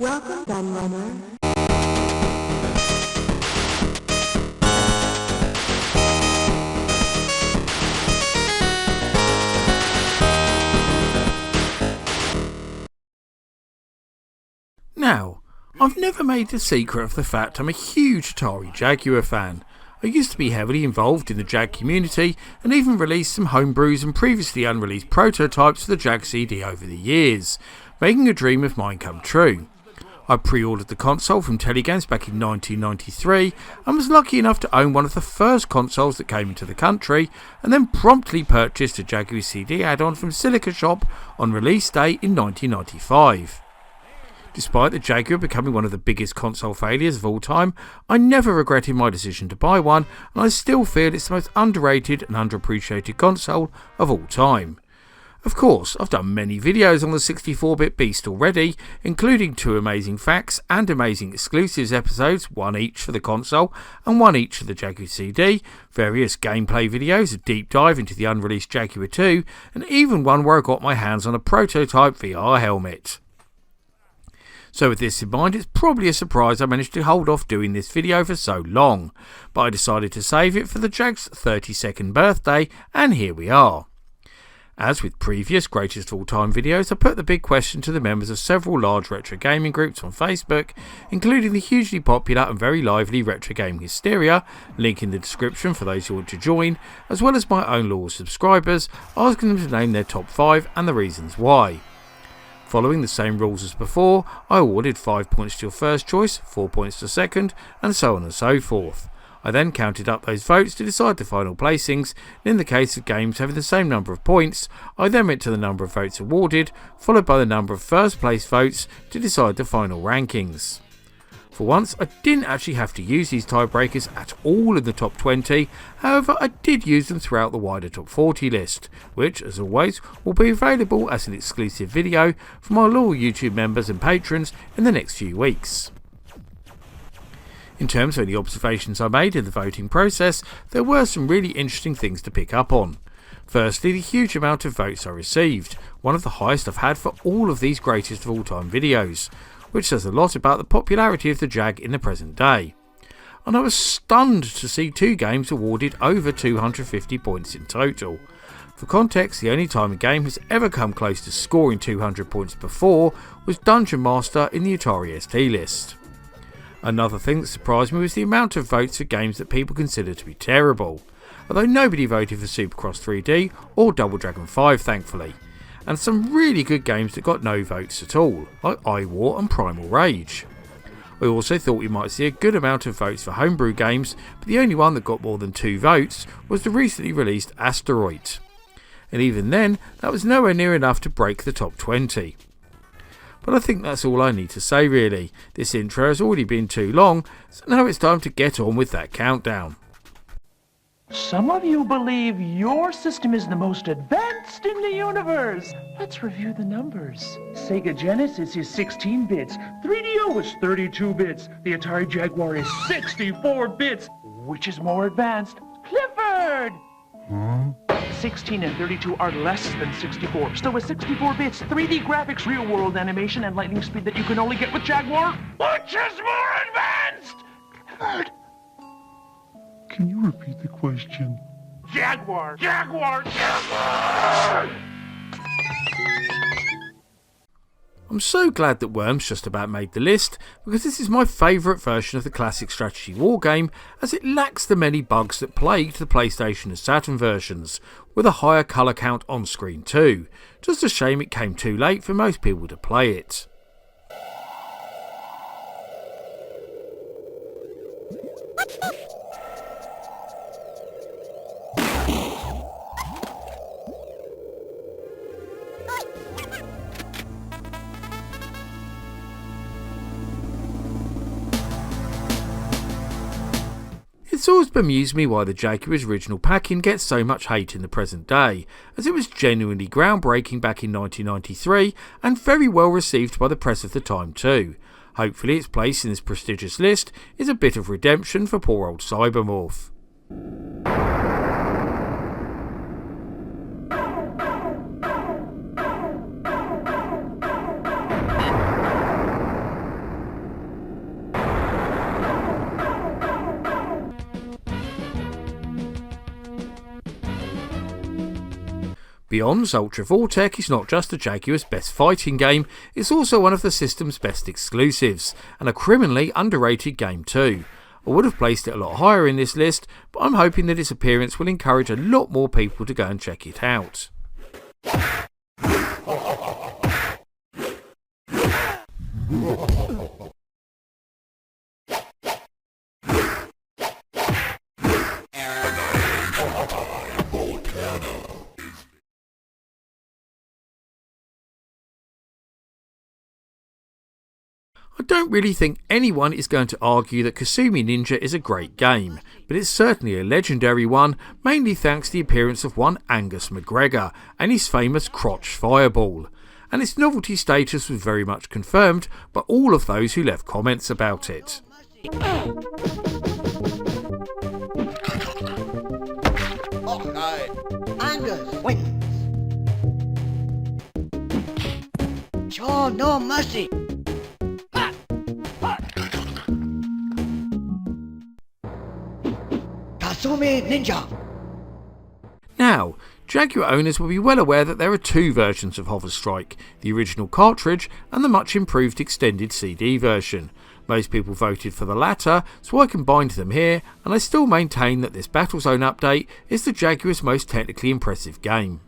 Welcome, gun runner. Now, I've never made a secret of the fact I'm a huge Atari Jaguar fan. I used to be heavily involved in the Jag community and even released some homebrews and previously unreleased prototypes for the Jag CD over the years, making a dream of mine come true. I pre-ordered the console from Telegames back in 1993 and was lucky enough to own one of the first consoles that came into the country, and then promptly purchased a Jaguar CD add-on from Silica Shop on release day in 1995. Despite the Jaguar becoming one of the biggest console failures of all time, I never regretted my decision to buy one, and I still feel it's the most underrated and underappreciated console of all time. Of course, I've done many videos on the 64-bit beast already, including 2 amazing facts and amazing exclusives episodes, one each for the console and one each for the Jaguar CD, various gameplay videos, a deep dive into the unreleased Jaguar 2, and even one where I got my hands on a prototype VR helmet. So with this in mind, it's probably a surprise I managed to hold off doing this video for so long, but I decided to save it for the Jag's 32nd birthday, and here we are. As with previous greatest of all time videos, I put the big question to the members of several large retro gaming groups on Facebook, including the hugely popular and very lively Retro Gaming Hysteria, link in the description for those who want to join, as well as my own loyal subscribers, asking them to name their top 5 and the reasons why. Following the same rules as before, I awarded 5 points to your first choice, 4 points to second, and so on and so forth. I then counted up those votes to decide the final placings, and in the case of games having the same number of points, I then went to the number of votes awarded, followed by the number of first place votes to decide the final rankings. For once, I didn't actually have to use these tiebreakers at all in the top 20, however I did use them throughout the wider top 40 list, which, as always, will be available as an exclusive video for my loyal YouTube members and patrons in the next few weeks. In terms of any observations I made in the voting process, there were some really interesting things to pick up on. Firstly, the huge amount of votes I received, one of the highest I've had for all of these greatest of all time videos, which says a lot about the popularity of the Jag in the present day. And I was stunned to see 2 games awarded over 250 points in total. For context, the only time a game has ever come close to scoring 200 points before was Dungeon Master in the Atari ST list. Another thing that surprised me was the amount of votes for games that people consider to be terrible, although nobody voted for Supercross 3D or Double Dragon 5 thankfully, and some really good games that got no votes at all, like iWar and Primal Rage. I also thought we might see a good amount of votes for homebrew games, but the only one that got more than 2 votes was the recently released Asteroid. And even then, that was nowhere near enough to break the top 20. But I think that's all I need to say really. This intro has already been too long, so now it's time to get on with that countdown. Some of you believe your system is the most advanced in the universe. Let's review the numbers. Sega Genesis is 16 bits. 3DO is 32 bits. The Atari Jaguar is 64 bits. Which is more advanced? Clifford! 16 and 32 are less than 64. Still with 64 bits, 3D graphics, real-world animation, and lightning speed that you can only get with Jaguar. Which is more advanced? Clifford! Can you repeat the question? Jaguar! Jaguar! Jaguar! I'm so glad that Worms just about made the list, because this is my favourite version of the classic strategy war game, as it lacks the many bugs that plagued the PlayStation and Saturn versions, with a higher colour count on screen too. Just a shame it came too late for most people to play it. It's always bemused me why the Jaguar's original packing gets so much hate in the present day, as it was genuinely groundbreaking back in 1993 and very well received by the press of the time too. Hopefully its place in this prestigious list is a bit of redemption for poor old Cybermorph. Beyond's Ultra Vortec is not just the Jaguar's best fighting game, it's also one of the system's best exclusives, and a criminally underrated game too. I would have placed it a lot higher in this list, but I'm hoping that its appearance will encourage a lot more people to go and check it out. I don't really think anyone is going to argue that Kasumi Ninja is a great game, but it's certainly a legendary one, mainly thanks to the appearance of one Angus McGregor and his famous crotch fireball. And its novelty status was very much confirmed by all of those who left comments about it. Angus wins. Show no mercy. Kasumi Ninja. Now, Jaguar owners will be well aware that there are two versions of Hover Strike, the original cartridge and the much improved extended CD version. Most people voted for the latter, so I combined them here, and I still maintain that this Battlezone update is the Jaguar's most technically impressive game.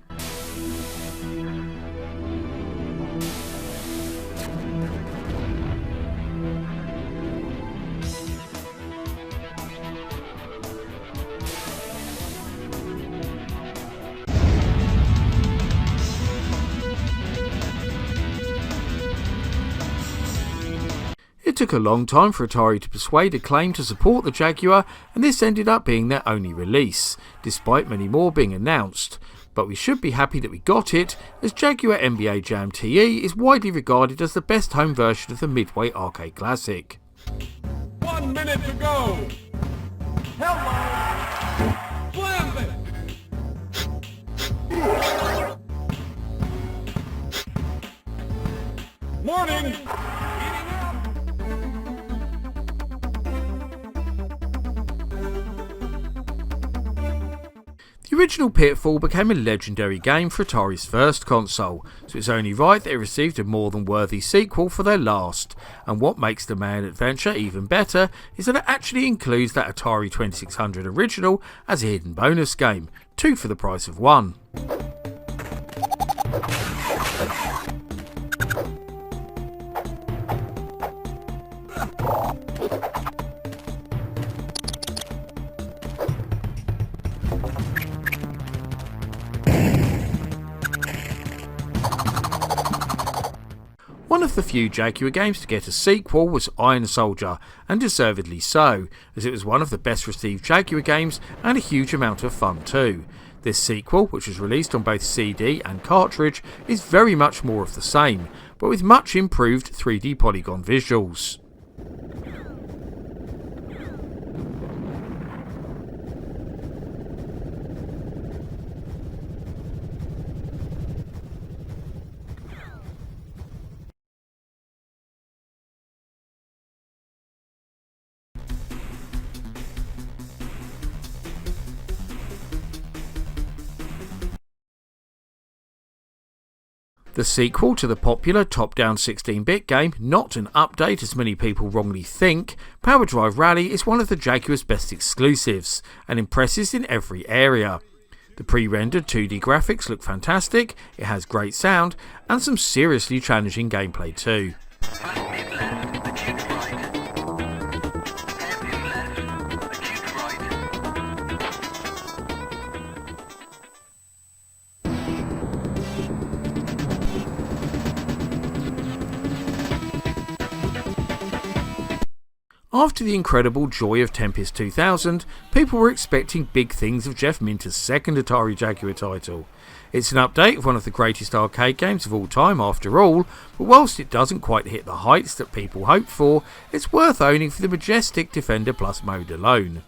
It took a long time for Atari to persuade Acclaim to support the Jaguar, and this ended up being their only release, despite many more being announced. But we should be happy that we got it, as Jaguar NBA Jam TE is widely regarded as the best home version of the Midway arcade classic. 1 minute to go! Hello! Slam it! Morning! The original Pitfall became a legendary game for Atari's first console, so it's only right that it received a more than worthy sequel for their last. And what makes the main adventure even better is that it actually includes that Atari 2600 original as a hidden bonus game, 2 for the price of 1. One of the few Jaguar games to get a sequel was Iron Soldier, and deservedly so, as it was one of the best received Jaguar games and a huge amount of fun too. This sequel, which was released on both CD and cartridge, is very much more of the same, but with much improved 3D polygon visuals. The sequel to the popular top-down 16-bit game, not an update as many people wrongly think, Power Drive Rally is one of the Jaguar's best exclusives, and impresses in every area. The pre-rendered 2D graphics look fantastic, it has great sound, and some seriously challenging gameplay too. After the incredible joy of Tempest 2000, people were expecting big things of Jeff Minter's second Atari Jaguar title. It's an update of one of the greatest arcade games of all time after all, but whilst it doesn't quite hit the heights that people hoped for, it's worth owning for the majestic Defender Plus mode alone.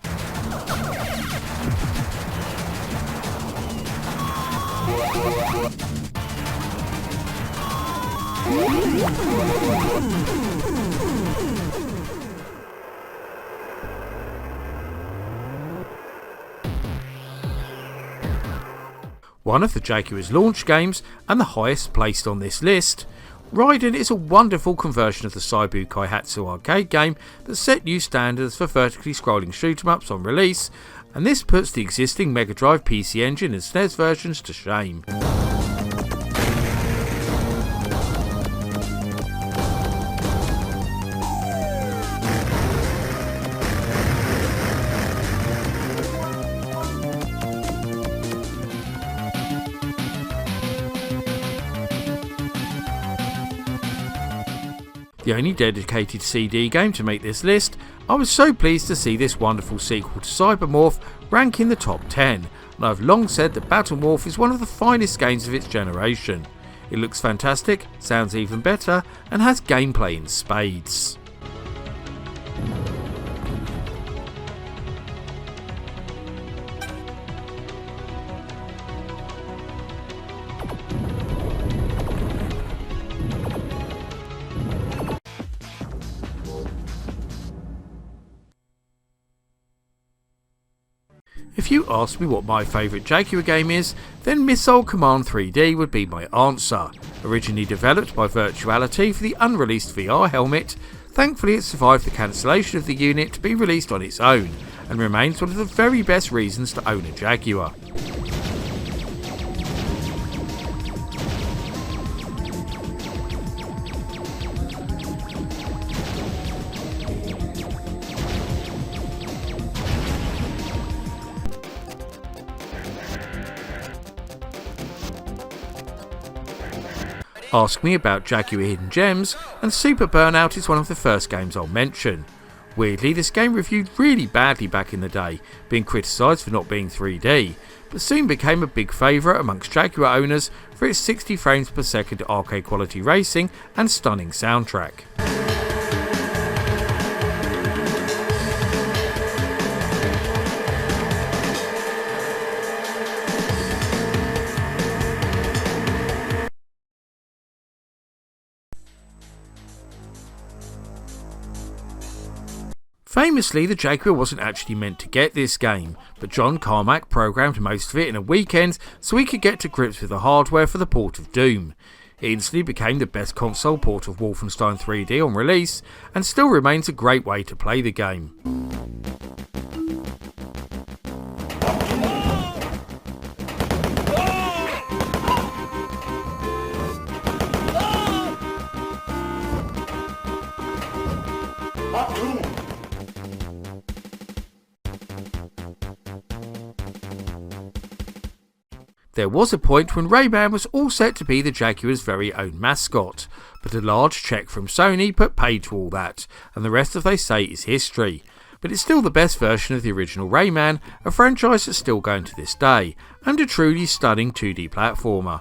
one of the Jaguar's launch games and the highest placed on this list. Raiden is a wonderful conversion of the Saibu Kaihatsu arcade game that set new standards for vertically scrolling shoot-em-ups on release, and this puts the existing Mega Drive PC Engine and SNES versions to shame. The only dedicated CD game to make this list, I was so pleased to see this wonderful sequel to Cybermorph rank in the top 10, and I've long said that Battlemorph is one of the finest games of its generation. It looks fantastic, sounds even better, and has gameplay in spades. If you ask me what my favourite Jaguar game is, then Missile Command 3D would be my answer. Originally developed by Virtuality for the unreleased VR helmet, thankfully it survived the cancellation of the unit to be released on its own, and remains one of the very best reasons to own a Jaguar. Ask me about Jaguar Hidden Gems, and Super Burnout is one of the first games I'll mention. Weirdly, this game reviewed really badly back in the day, being criticised for not being 3D, but soon became a big favourite amongst Jaguar owners for its 60 frames per second arcade quality racing and stunning soundtrack. Famously, the Jaguar wasn't actually meant to get this game, but John Carmack programmed most of it in a weekend so he could get to grips with the hardware for the port of Doom. It instantly became the best console port of Wolfenstein 3D on release, and still remains a great way to play the game. There was a point when Rayman was all set to be the Jaguar's very own mascot, but a large cheque from Sony put paid to all that, and the rest of they say is history. But it's still the best version of the original Rayman, a franchise that's still going to this day, and a truly stunning 2D platformer.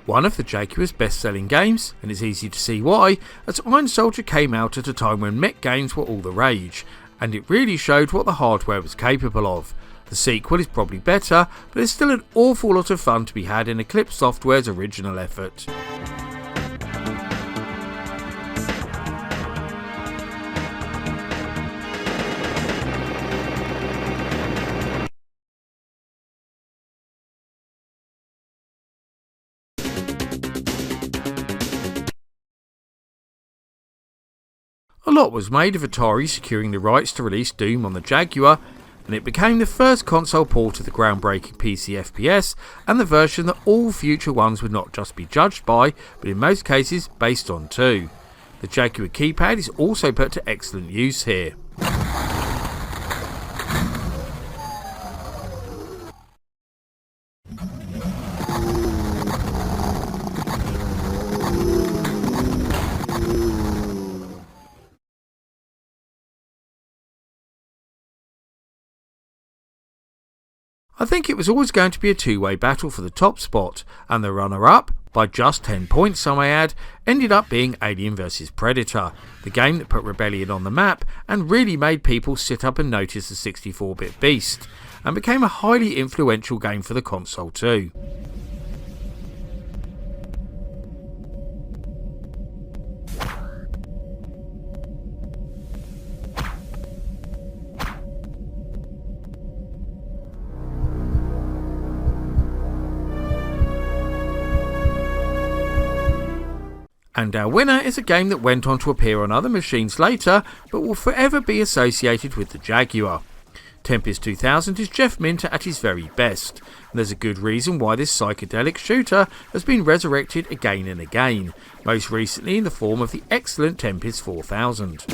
One of the Jaguar's best-selling games, and it's easy to see why, as Iron Soldier came out at a time when mech games were all the rage, and it really showed what the hardware was capable of. The sequel is probably better, but it's still an awful lot of fun to be had in Eclipse Software's original effort. A lot was made of Atari securing the rights to release Doom on the Jaguar, and it became the first console port of the groundbreaking PC FPS, and the version that all future ones would not just be judged by, but in most cases based on too. The Jaguar keypad is also put to excellent use here. I think it was always going to be a two-way battle for the top spot, and the runner-up By just 10 points, I may add, ended up being Alien vs Predator, the game that put Rebellion on the map and really made people sit up and notice the 64-bit beast, and became a highly influential game for the console too. And our winner is a game that went on to appear on other machines later, but will forever be associated with the Jaguar. Tempest 2000 is Jeff Minter at his very best, and there's a good reason why this psychedelic shooter has been resurrected again and again, most recently in the form of the excellent Tempest 4000.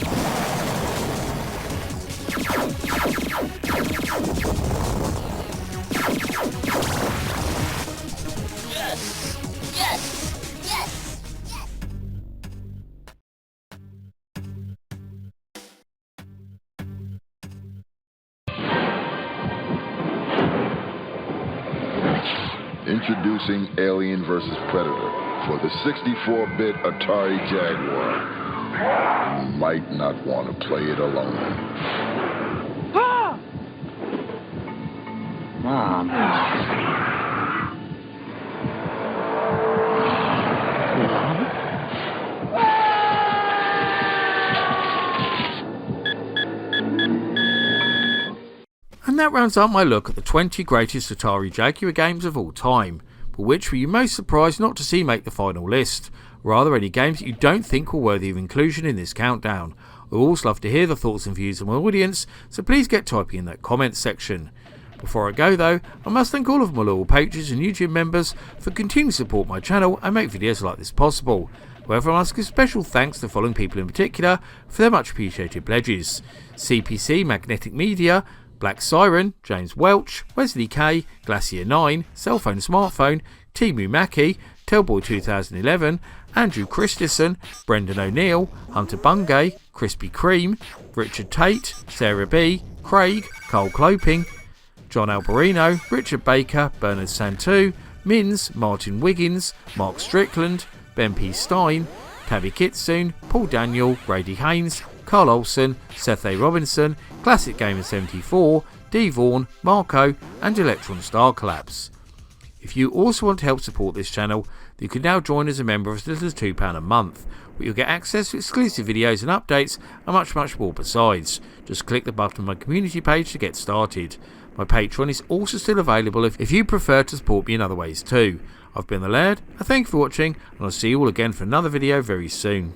Introducing Alien vs. Predator for the 64-bit Atari Jaguar. You might not want to play it alone. Ah! Mom. And that rounds up my look at the 20 greatest Atari Jaguar games of all time, but which were you most surprised not to see make the final list? Or are there any games that you don't think were worthy of inclusion in this countdown? I also love to hear the thoughts and views of my audience, so please get typing in that comments section. Before I go though, I must thank all of my loyal patrons and YouTube members for continuing to support my channel and make videos like this possible. However, I must give special thanks to the following people in particular for their much appreciated pledges: CPC Magnetic Media, Black Siren, James Welch, Wesley K, Glacier 9, Cellphone Smartphone, Timu Maki, Telboy 2011, Andrew Christensen, Brendan O'Neill, Hunter Bungay, Krispy Kreme, Richard Tate, Sarah B, Craig, Carl Cloping, John Alberino, Richard Baker, Bernard Santu, Mins, Martin Wiggins, Mark Strickland, Ben P. Stein, Tabby Kitsune, Paul Daniel, Brady Haynes, Carl Olsen, Seth A. Robinson, Classic Gamer 74, D. Vaughan, Marco, and Electron Star Collapse. If you also want to help support this channel, you can now join as a member of as little as £2 a month, where you'll get access to exclusive videos and updates and much more besides. Just click the button on my community page to get started. My Patreon is also still available if you prefer to support me in other ways too. I've been the Laird, I thank you for watching, and I'll see you all again for another video very soon.